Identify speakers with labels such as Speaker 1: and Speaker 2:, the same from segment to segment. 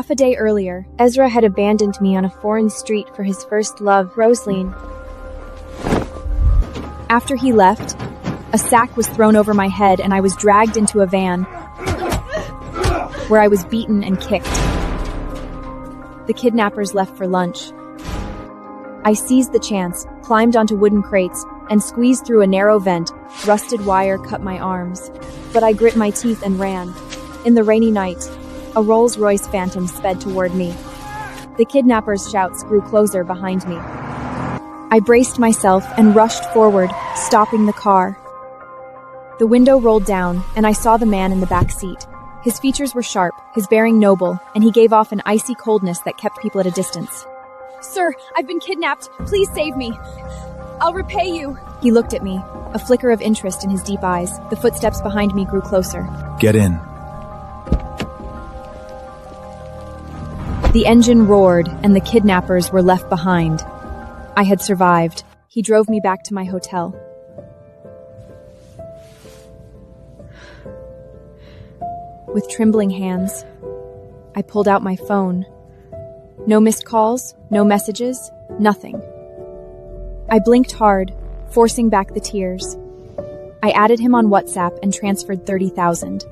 Speaker 1: Half a day earlier, Ezra had abandoned me on a foreign street for his first love, Rosaline. After he left, a sack was thrown over my head and I was dragged into a van, where I was beaten and kicked. The kidnappers left for lunch. I seized the chance, climbed onto wooden crates, and squeezed through a narrow vent. Rusted wire cut my arms, but I grit my teeth and ran. In the rainy night, a Rolls-Royce Phantom sped toward me. The kidnappers' shouts grew closer behind me. I braced myself and rushed forward, stopping the car. The window rolled down, and I saw the man in the back seat. His features were sharp, his bearing noble, and he gave off an icy coldness that kept people at a distance. "Sir, I've been kidnapped. Please save me. I'll repay you." He looked at me, a flicker of interest in his deep eyes. The footsteps behind me grew closer.
Speaker 2: Get in.
Speaker 1: The engine roared, and the kidnappers were left behind. I had survived. He drove me back to my hotel. With trembling hands, I pulled out my phone. No missed calls, no messages, nothing. I blinked hard, forcing back the tears. I added him on WhatsApp and transferred 30,000.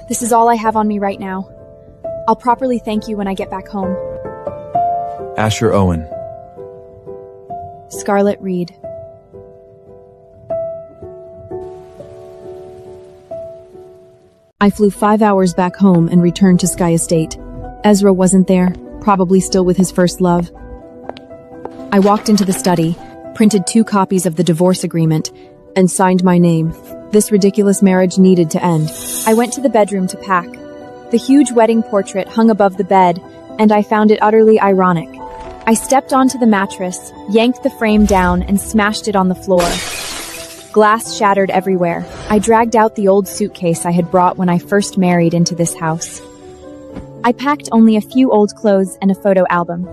Speaker 1: This is all I have on me right now. I'll properly thank you when I get back home.
Speaker 2: Asher Owen.
Speaker 1: Scarlett Reed. I flew 5 hours back home and returned to Sky Estate. Ezra wasn't there, probably still with his first love. I walked into the study, printed 2 copies of the divorce agreement, and signed my name. This ridiculous marriage needed to end. I went to the bedroom to pack. The huge wedding portrait hung above the bed, and I found it utterly ironic. I stepped onto the mattress, yanked the frame down, and smashed it on the floor. Glass shattered everywhere. I dragged out the old suitcase I had brought when I first married into this house. I packed only a few old clothes and a photo album.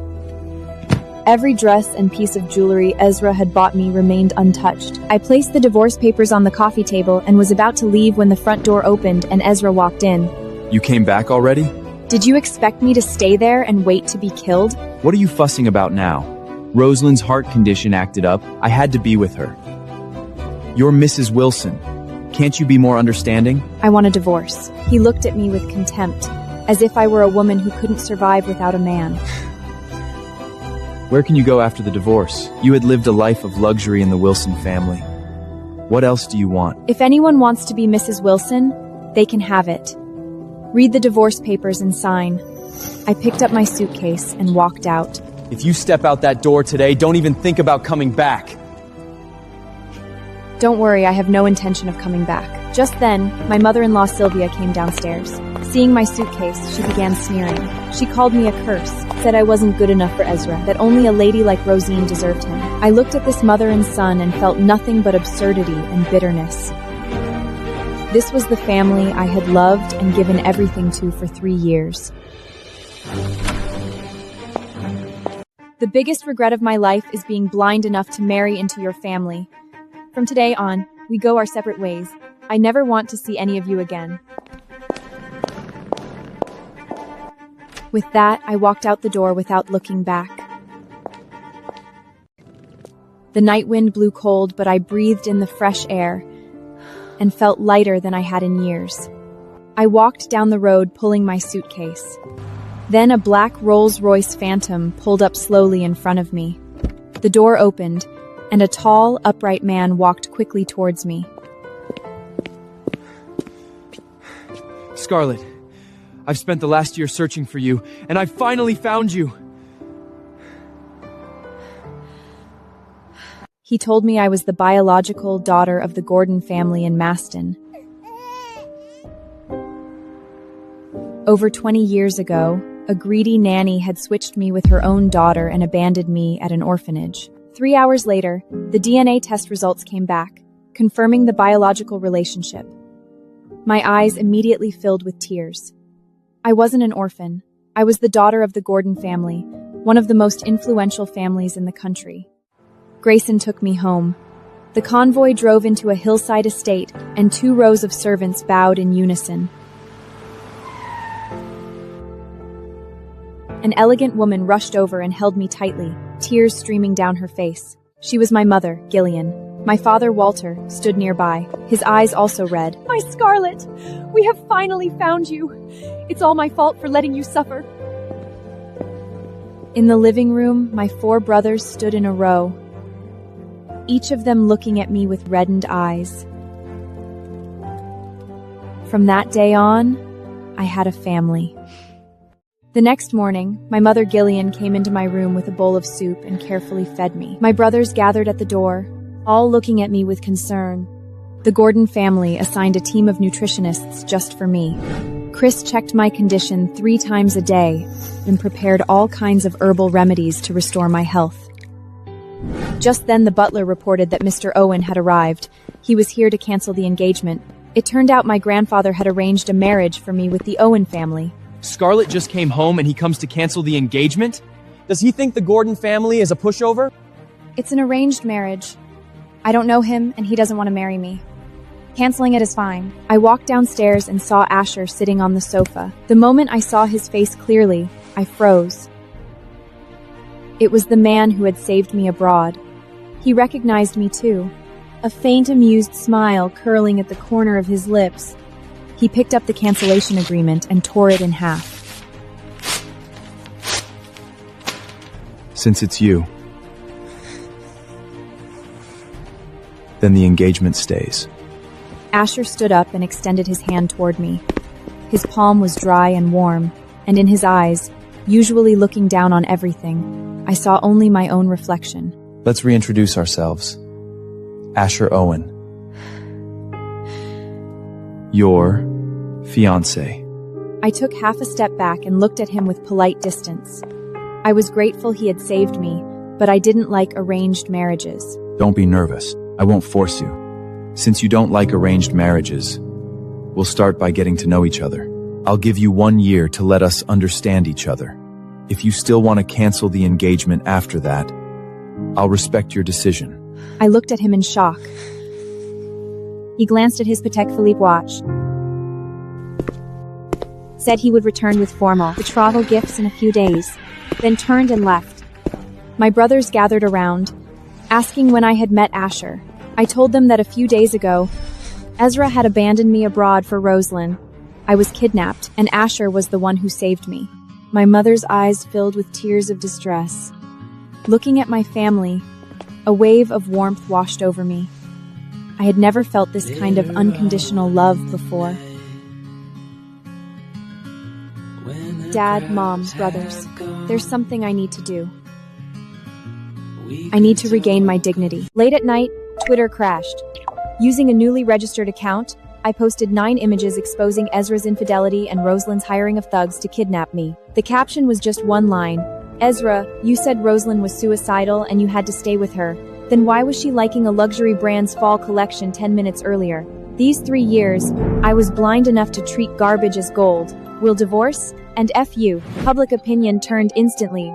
Speaker 1: Every dress and piece of jewelry Ezra had bought me remained untouched. I placed the divorce papers on the coffee table and was about to leave when the front door opened and Ezra walked in.
Speaker 2: You came back already?
Speaker 1: Did you expect me to stay there and wait to be killed?
Speaker 2: What are you fussing about now? Rosalind's heart condition acted up. I had to be with her. You're Mrs. Wilson. Can't you be more understanding?
Speaker 1: I want a divorce. He looked at me with contempt, as if I were a woman who couldn't survive without a man.
Speaker 2: Where can you go after the divorce? You had lived a life of luxury in the Wilson family. What else do you want?
Speaker 1: If anyone wants to be Mrs. Wilson, they can have it. Read the divorce papers and sign. I picked up my suitcase and walked out.
Speaker 2: If you step out that door today, don't even think about coming back.
Speaker 1: Don't worry, I have no intention of coming back. Just then, my mother-in-law Sylvia came downstairs. Seeing my suitcase, she began sneering. She called me a curse, said I wasn't good enough for Ezra, that only a lady like Rosine deserved him. I looked at this mother and son and felt nothing but absurdity and bitterness. This was the family I had loved and given everything to for 3 years. The biggest regret of my life is being blind enough to marry into your family. From today on, we go our separate ways. I never want to see any of you again. With that, I walked out the door without looking back. The night wind blew cold, but I breathed in the fresh air and felt lighter than I had in years. I walked down the road pulling my suitcase. Then a black Rolls-Royce Phantom pulled up slowly in front of me. The door opened, and a tall, upright man walked quickly towards me.
Speaker 2: Scarlett, I've spent the last year searching for you, and I finally found you.
Speaker 1: He told me I was the biological daughter of the Gordon family in Maston. Over 20 years ago, a greedy nanny had switched me with her own daughter and abandoned me at an orphanage. 3 hours later, the DNA test results came back, confirming the biological relationship. My eyes immediately filled with tears. I wasn't an orphan. I was the daughter of the Gordon family, one of the most influential families in the country. Grayson took me home. The convoy drove into a hillside estate, and 2 rows of servants bowed in unison. An elegant woman rushed over and held me tightly, tears streaming down her face. She was my mother, Gillian. My father, Walter, stood nearby, his eyes also red.
Speaker 3: My Scarlet! We have finally found you! It's all my fault for letting you suffer.
Speaker 1: In the living room, my 4 brothers stood in a row, each of them looking at me with reddened eyes. From that day on, I had a family. The next morning, my mother Gillian came into my room with a bowl of soup and carefully fed me. My brothers gathered at the door, all looking at me with concern. The Gordon family assigned a team of nutritionists just for me. Chris checked my condition 3 times a day and prepared all kinds of herbal remedies to restore my health. Just then the butler reported that Mr. Owen had arrived. He was here to cancel the engagement. It turned out my grandfather had arranged a marriage for me with the Owen family.
Speaker 4: Scarlett just came home and he comes to cancel the engagement? Does he think the Gordon family is a pushover?
Speaker 1: It's an arranged marriage. I don't know him and he doesn't want to marry me. Canceling it is fine. I walked downstairs and saw Asher sitting on the sofa. The moment I saw his face clearly, I froze. It was the man who had saved me abroad. He recognized me too, a faint amused smile curling at the corner of his lips. He picked up the cancellation agreement and tore it in half.
Speaker 2: Since it's you, then the engagement stays.
Speaker 1: Asher stood up and extended his hand toward me. His palm was dry and warm, and in his eyes, usually looking down on everything, I saw only my own reflection.
Speaker 2: Let's reintroduce ourselves. Asher Owen. Your fiancé.
Speaker 1: I took half a step back and looked at him with polite distance. I was grateful he had saved me, but I didn't like arranged marriages.
Speaker 2: Don't be nervous. I won't force you. Since you don't like arranged marriages, we'll start by getting to know each other. I'll give you 1 year to let us understand each other. If you still want to cancel the engagement after that, I'll respect your decision.
Speaker 1: I looked at him in shock. He glanced at his Patek Philippe watch, said he would return with formal betrothal gifts in a few days, then turned and left. My brothers gathered around, asking when I had met Asher. I told them that a few days ago, Ezra had abandoned me abroad for Rosalind. I was kidnapped, and Asher was the one who saved me. My mother's eyes filled with tears of distress. Looking at my family, a wave of warmth washed over me. I had never felt this kind of unconditional love before. Dad, Mom, brothers, there's something I need to do. I need to regain my dignity. Late at night, Twitter crashed. Using a newly registered account, I posted 9 images exposing Ezra's infidelity and Rosalind's hiring of thugs to kidnap me. The caption was just one line. Ezra, you said Rosalind was suicidal and you had to stay with her. Then why was she liking a luxury brand's fall collection 10 minutes earlier? These 3 years, I was blind enough to treat garbage as gold. We'll divorce? And F you. Public opinion turned instantly.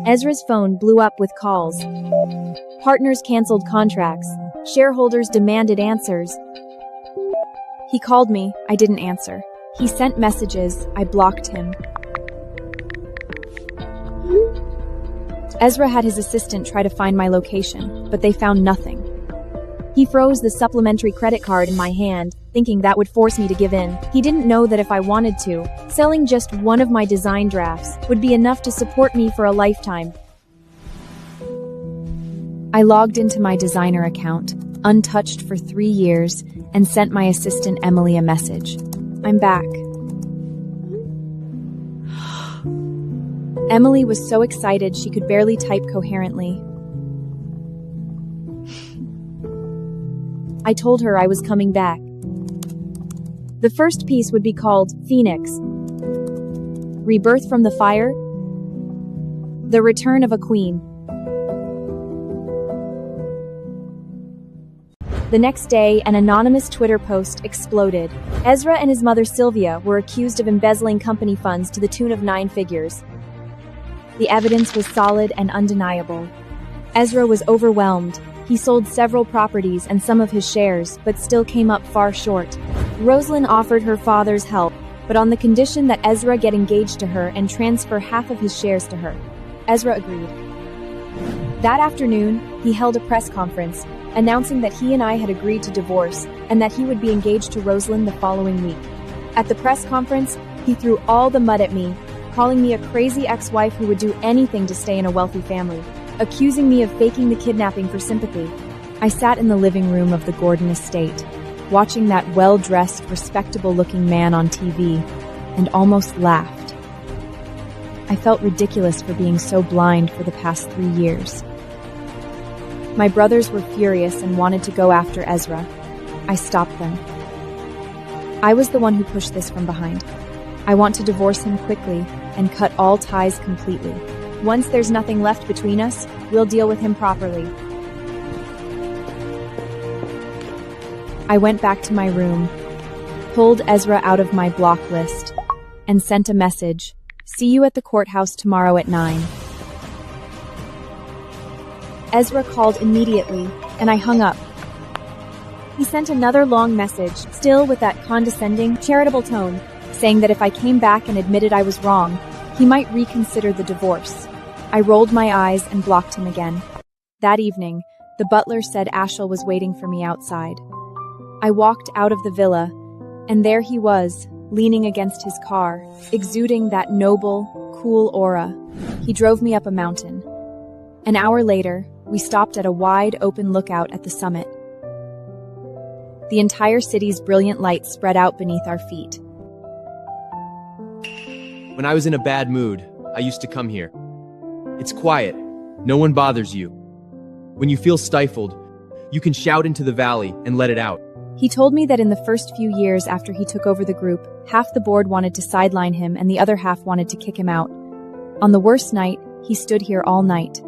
Speaker 1: Ezra's phone blew up with calls. Partners canceled contracts. Shareholders demanded answers. He called me. I didn't answer. He sent messages. I blocked him. Ezra had his assistant try to find my location, but they found nothing. He froze the supplementary credit card in my hand, thinking that would force me to give in. He didn't know that if I wanted to, selling just one of my design drafts would be enough to support me for a lifetime. I logged into my designer account, untouched for 3 years, and sent my assistant Emily a message. I'm back. Emily was so excited she could barely type coherently. I told her I was coming back. The first piece would be called Phoenix. Rebirth from the fire. The return of a queen. The next day, an anonymous Twitter post exploded. Ezra and his mother Sylvia were accused of embezzling company funds to the tune of 9 figures. The evidence was solid and undeniable. Ezra was overwhelmed. He sold several properties and some of his shares, but still came up far short. Rosalind offered her father's help, but but on the condition that Ezra get engaged to her and transfer half of his shares to her. Ezra agreed. That afternoon, he held a press conference, announcing that he and I had agreed to divorce and that he would be engaged to Rosalind the following week. At the press conference, he threw all the mud at me, calling me a crazy ex-wife who would do anything to stay in a wealthy family, accusing me of faking the kidnapping for sympathy. I sat in the living room of the Gordon estate, watching that well-dressed, respectable-looking man on TV, and almost laughed. I felt ridiculous for being so blind for the past 3 years. My brothers were furious and wanted to go after Ezra. I stopped them. I was the one who pushed this from behind. I want to divorce him quickly and cut all ties completely. Once there's nothing left between us, we'll deal with him properly. I went back to my room, pulled Ezra out of my block list, and sent a message. See you at the courthouse tomorrow at 9. Ezra called immediately, and I hung up. He sent another long message, still with that condescending, charitable tone, saying that if I came back and admitted I was wrong, he might reconsider the divorce. I rolled my eyes and blocked him again. That evening, the butler said Ashel was waiting for me outside. I walked out of the villa, and there he was, leaning against his car, exuding that noble, cool aura. He drove me up a mountain. An hour later, we stopped at a wide, open lookout at the summit. The entire city's brilliant light spread out beneath our feet.
Speaker 4: When I was in a bad mood, I used to come here. It's quiet. No one bothers you. When you feel stifled, you can shout into the valley and let it out.
Speaker 1: He told me that in the first few years after he took over the group, half the board wanted to sideline him and the other half wanted to kick him out. On the worst night, he stood here all night.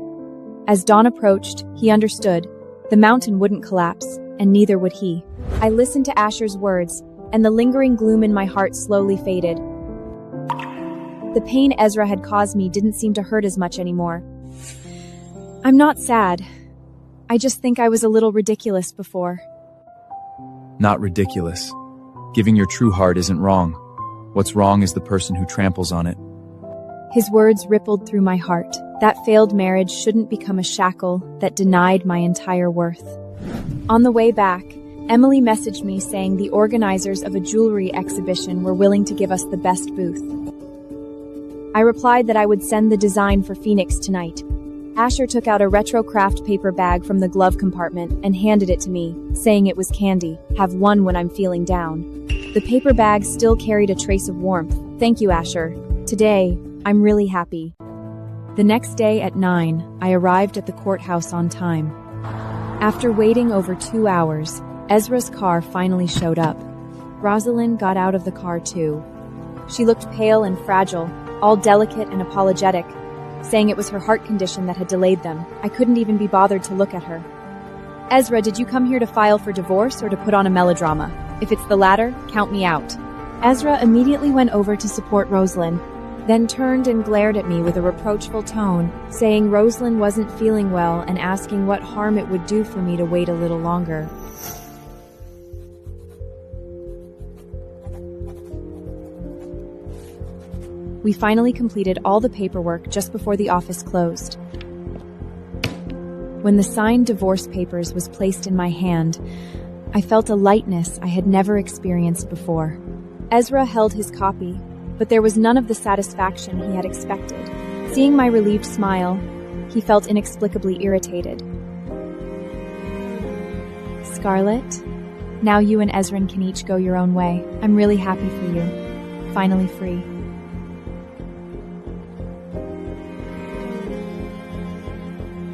Speaker 1: As dawn approached, he understood. The mountain wouldn't collapse, and neither would he. I listened to Asher's words, and the lingering gloom in my heart slowly faded. The pain Ezra had caused me didn't seem to hurt as much anymore. I'm not sad. I just think I was a little ridiculous before.
Speaker 2: Not ridiculous. Giving your true heart isn't wrong. What's wrong is the person who tramples on it.
Speaker 1: His words rippled through my heart. That failed marriage shouldn't become a shackle that denied my entire worth. On the way back, Emily messaged me saying the organizers of a jewelry exhibition were willing to give us the best booth. I replied that I would send the design for Phoenix tonight. Asher took out a retro craft paper bag from the glove compartment and handed it to me, saying it was candy. Have one when I'm feeling down. The paper bag still carried a trace of warmth. Thank you, Asher. Today, I'm really happy. The next day at 9, I arrived at the courthouse on time. After waiting over 2 hours, Ezra's car finally showed up. Rosalind got out of the car too. She looked pale and fragile, all delicate and apologetic, saying it was her heart condition that had delayed them. I couldn't even be bothered to look at her. Ezra, did you come here to file for divorce or to put on a melodrama? If it's the latter, count me out. Ezra immediately went over to support Rosalind, then turned and glared at me with a reproachful tone, saying Rosalind wasn't feeling well and asking what harm it would do for me to wait a little longer. We finally completed all the paperwork just before the office closed. When the signed divorce papers was placed in my hand, I felt a lightness I had never experienced before. Ezra held his copy, but there was none of the satisfaction he had expected. Seeing my relieved smile, he felt inexplicably irritated. Scarlett, now you and Ezra can each go your own way. I'm really happy for you. Finally free.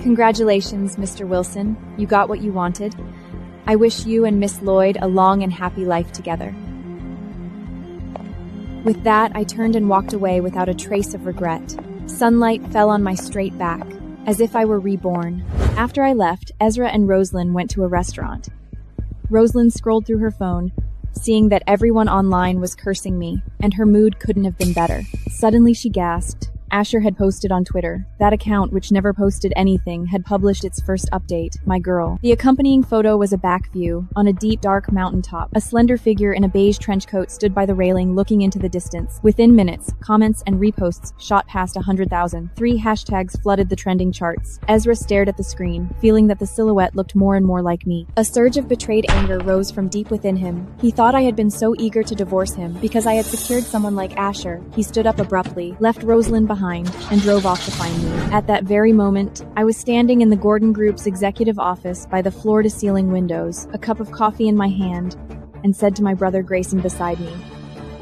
Speaker 1: Congratulations, Mr. Wilson. You got what you wanted. I wish you and Miss Lloyd a long and happy life together. With that, I turned and walked away without a trace of regret. Sunlight fell on my straight back, as if I were reborn. After I left, Ezra and Rosalind went to a restaurant. Rosalind scrolled through her phone, seeing that everyone online was cursing me, and her mood couldn't have been better. Suddenly she gasped, Asher had posted on Twitter. That account, which never posted anything, had published its first update, My Girl. The accompanying photo was a back view, on a deep, dark mountaintop. A slender figure in a beige trench coat stood by the railing looking into the distance. Within minutes, comments and reposts shot past 100,000. 3 hashtags flooded the trending charts. Ezra stared at the screen, feeling that the silhouette looked more and more like me. A surge of betrayed anger rose from deep within him. He thought I had been so eager to divorce him because I had secured someone like Asher. He stood up abruptly, left Rosalind behind, and drove off to find me. At that very moment, I was standing in the Gordon Group's executive office by the floor-to-ceiling windows, a cup of coffee in my hand, and said to my brother Grayson beside me,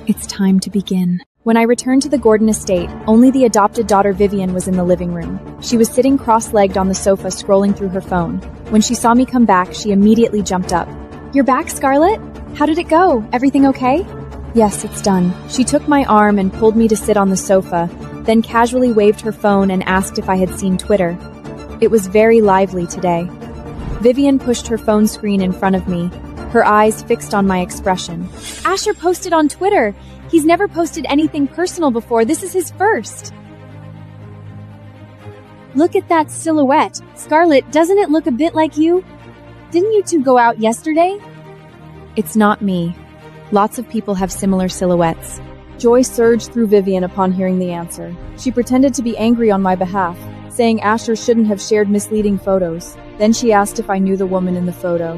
Speaker 1: "It's time to begin." When I returned to the Gordon estate, only the adopted daughter Vivian was in the living room. She was sitting cross-legged on the sofa scrolling through her phone. When she saw me come back, she immediately jumped up. "You're back, Scarlett? How did it go? Everything okay?" "Yes, it's done." She took my arm and pulled me to sit on the sofa, then casually waved her phone and asked if I had seen Twitter. It was very lively today. Vivian pushed her phone screen in front of me, her eyes fixed on my expression. "Asher posted on Twitter. He's never posted anything personal before. This is his first." "Look at that silhouette. Scarlett, doesn't it look a bit like you? Didn't you two go out yesterday?" "It's not me. Lots of people have similar silhouettes." Joy surged through Vivian upon hearing the answer. She pretended to be angry on my behalf, saying Asher shouldn't have shared misleading photos. Then she asked if I knew the woman in the photo.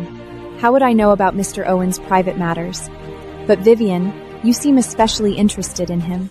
Speaker 1: How would I know about Mr. Owen's private matters? "But Vivian, you seem especially interested in him."